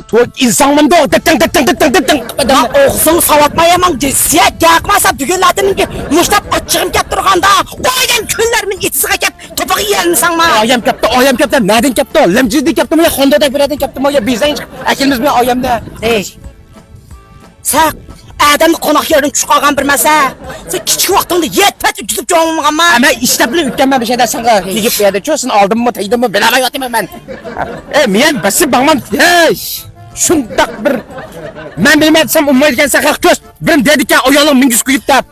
To'q insonimda Oğuzun savatmayamam cinsiyet yakmasa düğünlerden muştap açığım kep durganda oydan günlerimin itiziga kep topuğu yerini sanma. oyam kapta, nereden kapta? Lemcizde kapta mı ya Honda'da birden kapta mı ya bizden akilimiz mi oyamda? Dey. Sen adamı konak yerini çıkargan bilmese. Sen küçük vaktinde yetmez ücüzüp çoğunluğun ama. Ama işte bile ütkenme bir şeyden sana gidip bir yerde çözsün aldım mı teydim mi beraber yatayım ben. Miyen basıp bakmam. Şundak bir. Ben bilmezsem ummayken sakak göz. Benim dedikken oyalı mingüz kuyup da.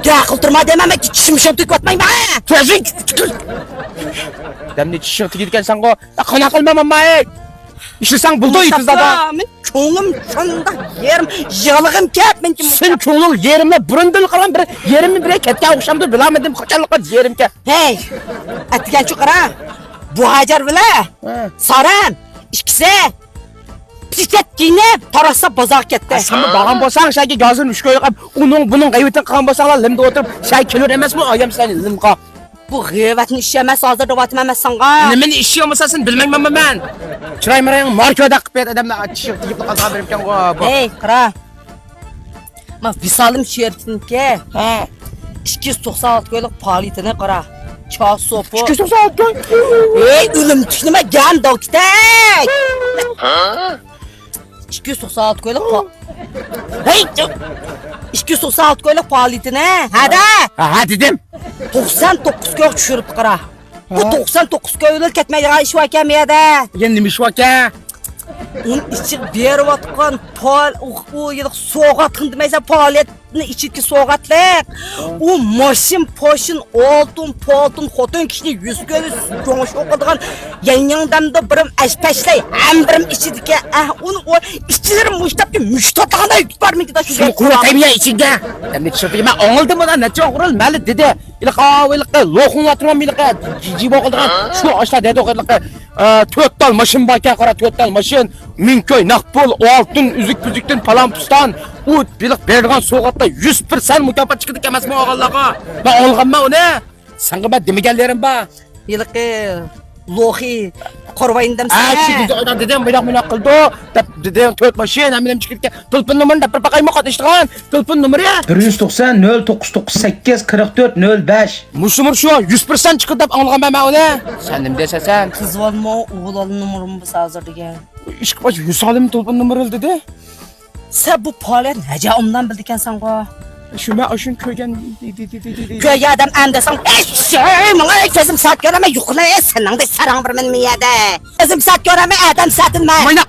Ya kıldırma dememek ki çişmişim tük batmayın bana. Tüzün. Demne çişin tükürken sen o. Konak olmam ama. İşte sen buldu itizde da. Çoğulum şunda yerim yalığım kep men ki. Sen çoğul yerimle burundul kalan bir yerimi bire ketken okşamdır bilemedim kaçarlıkla yerim ke. Hey. Etken çukara. Bu hacer bile. Saran. İkisi. Bisiklet giyinip tarasa bozak gitti. Sen bağın bolsan şayki gözün üç koyup onun bunun gaybetin kan bolsanlar limde oturup şay kilor emas mı ayam seni limqa. Bu gıybetin işi emas hazır rovatım emas sana. Nimenin işi olmasasın bilmem ben. Çıray mırayın markada qıpet adamla açışıp deyip qaza beripken o. Hey qara. Ma visalim şertinke. 296 koyluq palitini qara. Çağ sopu. 296 koy. Hey ölüm tüknüme gam doktek. 296 koyluq Hey! 296 koyluq palitini. Hadi. Ha dedim. 99 koy düşürüp qara. Bu 99 koyluq ketmeydiğen iş vakemiyede. Yendim iş vaka. Onun içi berip atqan pal o yılıq soğatın demeyse paliyetini içiki soğatlık. O maşin poşin altın xotun kişini yüz göz gömüş okuduğun yanyandan birim eşpeşley hem birim içidiki onu o işçilerin müştatağına yük var mı ki da şu Şimdi kuvvetayım ya içinde. Hem de çırpıyım ben oğuldu mu da ne çok kurul mali dedi. İlika loğun atırmam ilika cici okuduğun şu aşağı dedi okuduğun. Tört dal maşın bakya qara tört dal maşın minköy naqpul altın üzük büzükten falan pustan u bilik bergan soğatda 100% mükafat çıkıdı emasmı oğallağa. Ben olğanma o ne? Sana ben demegenlerim ba. yılıq loği korbayındam Şimdi oydan dedim bir dakika kıldı. Dedim tört maşın eminim çıkırken tılpın numarını da bir bakayım mı katıştığın tılpın numarı ya. 190 0998 44 05. Muşumur şu 100% çıkıdı olğanma ben o ne? Sendim dese sen. Kız olma oğul alın numaramı bu hazır diye. İşk başı 100 alim tılpın numaralı dedi. Sen bu paliyet nece ondan bildiken sen ko? Şüme aşın köygen Köye adam andasan bana gözüm saat göreme yukla senin de sarang bir men miyade. Gözüm saat göreme adam satılma. Maynak.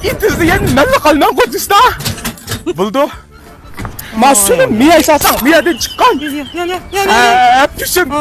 İtizdiyen menle kalman kodista. Buldu. Masum miye esasan miyeden çıkan. Pişin.